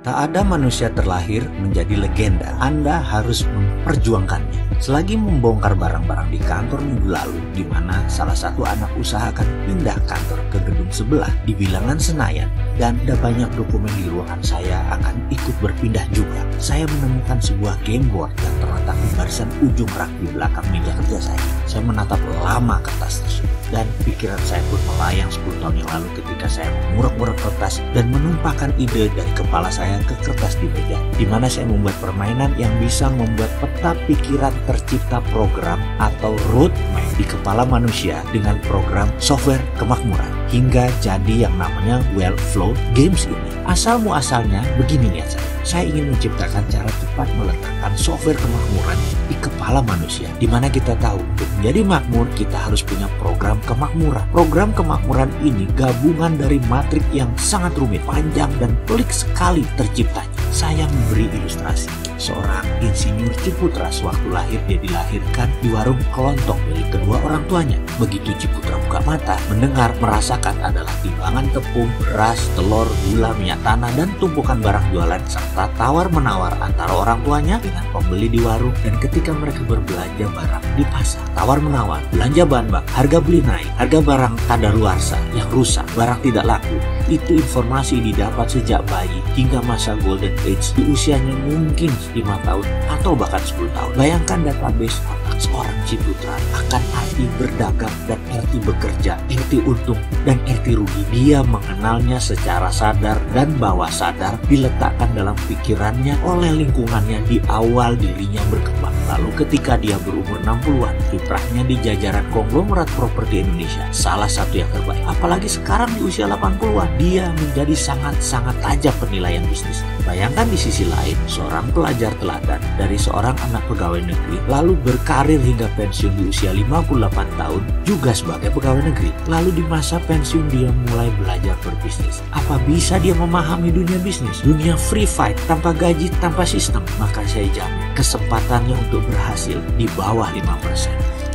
Tak ada manusia terlahir menjadi legenda. Anda harus memperjuangkannya. Selagi membongkar barang-barang di kantor minggu lalu, di mana salah satu anak usaha akan pindah kantor ke gedung sebelah di bilangan Senayan, dan ada banyak dokumen di ruangan saya akan ikut berpindah juga. Saya menemukan sebuah game board yang terletak di barisan ujung rak di belakang meja kerja saya. Saya menatap lama kertas tersebut, dan pikiran saya pun melayang 10 tahun yang lalu ketika saya mengurek-ngurek kertas dan menumpahkan ide dari kepala saya ke kertas di meja, di mana saya membuat permainan yang bisa membuat peta pikiran tercipta program atau roadmap di kepala manusia dengan program software kemakmuran, hingga jadi yang namanya Wellflow Games ini. Asal muasalnya begini niat saya ingin menciptakan cara cepat meletakkan software kemakmuran di kepala manusia, di mana kita tahu untuk menjadi makmur kita harus punya program kemakmuran. Program kemakmuran ini gabungan dari matrik yang sangat rumit, panjang, dan pelik sekali terciptanya. Saya memberi ilustrasi. Seorang insinyur Ciputra sewaktu lahir dia dilahirkan di warung kelontong milik kedua orang tuanya. Begitu Ciputra buka mata, mendengar, merasakan adalah timbangan tepung, beras, telur, gula, minyak tanah, dan tumpukan barang jualan serta tawar-menawar antara orang tuanya dengan pembeli di warung. Dan ketika mereka berbelanja barang di pasar, tawar-menawar, belanja bahan bak, harga beli naik, harga barang kadaluarsa yang rusak, barang tidak laku. Itu informasi didapat sejak bayi hingga masa golden age di usianya mungkin 5 tahun atau bahkan 10 tahun. Bayangkan database otak seorang Ciputra akan arti berdagang dan arti bekerja, arti untung dan arti rugi. Dia mengenalnya secara sadar dan bawah sadar diletakkan dalam pikirannya oleh lingkungannya di awal dirinya berkembang. Lalu ketika dia berumur 60-an, kiprahnya di jajaran konglomerat properti Indonesia, salah satu yang terbaik. Apalagi sekarang di usia 80-an, dia menjadi sangat-sangat tajam penilaian bisnis. Bayangkan di sisi lain, seorang pelajar teladan dari seorang anak pegawai negeri, lalu berkarir hingga pensiun di usia 58 tahun, juga sebagai pegawai negeri. Lalu di masa pensiun dia mulai belajar berbisnis. Apa bisa dia memahami dunia bisnis? Dunia free fight, tanpa gaji, tanpa sistem? Maka saya jamin kesempatannya untuk berhasil di bawah 5%.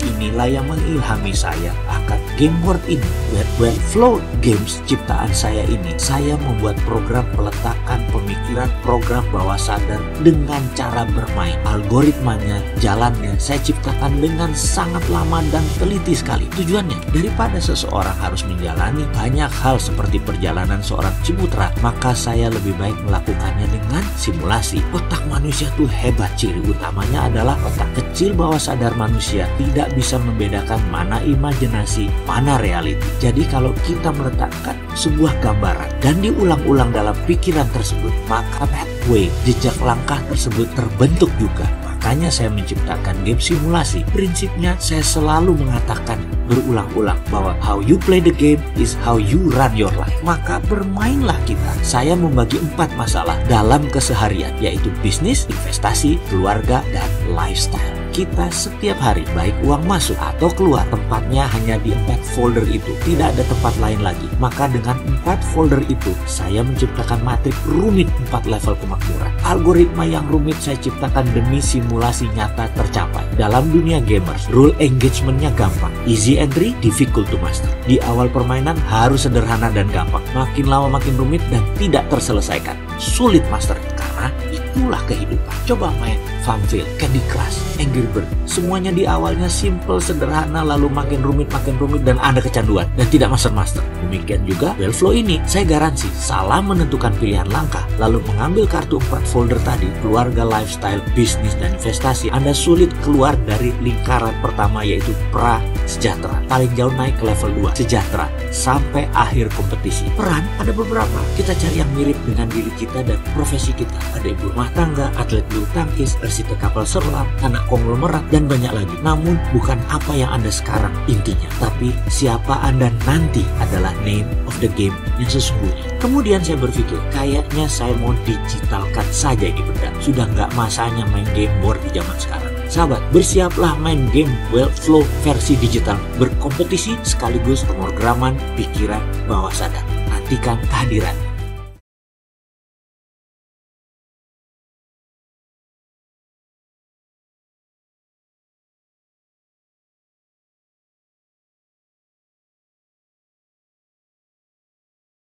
Inilah yang mengilhami saya akan game board ini. Wellflow Games ciptaan saya ini, saya membuat program peletakan pemikiran program bawah sadar dengan cara bermain. Algoritmanya, jalannya saya ciptakan dengan sangat lama dan teliti sekali. Tujuannya, daripada seseorang harus menjalani banyak hal seperti perjalanan seorang Ciputra, maka saya lebih baik melakukannya dengan simulasi. Otak manusia tuh hebat, ciri utamanya adalah otak kecil bawah sadar manusia tidak bisa membedakan mana imajinasi, mana reality. Jadi kalau kita meletakkan sebuah gambaran dan diulang-ulang dalam pikiran tersebut, maka pathway, jejak langkah tersebut terbentuk juga. Makanya saya menciptakan game simulasi. Prinsipnya saya selalu mengatakan berulang-ulang bahwa how you play the game is how you run your life. Maka bermainlah kita. Saya membagi 4 masalah dalam keseharian, yaitu bisnis, investasi, keluarga, dan lifestyle. Kita setiap hari, baik uang masuk atau keluar, tempatnya hanya di 4 folder itu. Tidak ada tempat lain lagi. Maka dengan 4 folder itu, saya menciptakan matrik rumit 4 level kemakmuran. Algoritma yang rumit saya ciptakan demi simulasi nyata tercapai. Dalam dunia gamers, rule engagementnya gampang. Easy entry, difficult to master. Di awal permainan harus sederhana dan gampang. Makin lama makin rumit dan tidak terselesaikan. Sulit master, karena itulah kehidupan. Coba main Farmville, Candy Crush, Angry Bird. Semuanya di awalnya simple, sederhana, lalu makin rumit, dan Anda kecanduan dan tidak master. Demikian juga Wellflow ini. Saya garansi, salah menentukan pilihan langkah, lalu mengambil kartu 4 folder tadi, keluarga, lifestyle, bisnis, dan investasi, Anda sulit keluar dari lingkaran pertama, yaitu pra-sejahtera. Paling jauh naik ke level 2, sejahtera, sampai akhir kompetisi. Peran ada beberapa. Kita cari yang mirip dengan diri kita dan profesi kita. Ada ibu rumah tangga, atlet bulu tangkis, arsitek kapal selam, anak konglomerat, dan banyak lagi. Namun bukan apa yang Anda sekarang intinya, tapi siapa Anda nanti adalah name of the game yang sesungguhnya. Kemudian saya berpikir, kayaknya saya mau digitalkan saja ini benda. Sudah nggak masanya main game board di zaman sekarang. Sahabat, bersiaplah main game Wellflow versi digital, berkompetisi sekaligus pemrograman pikiran bawah sadar. Nantikan kehadiran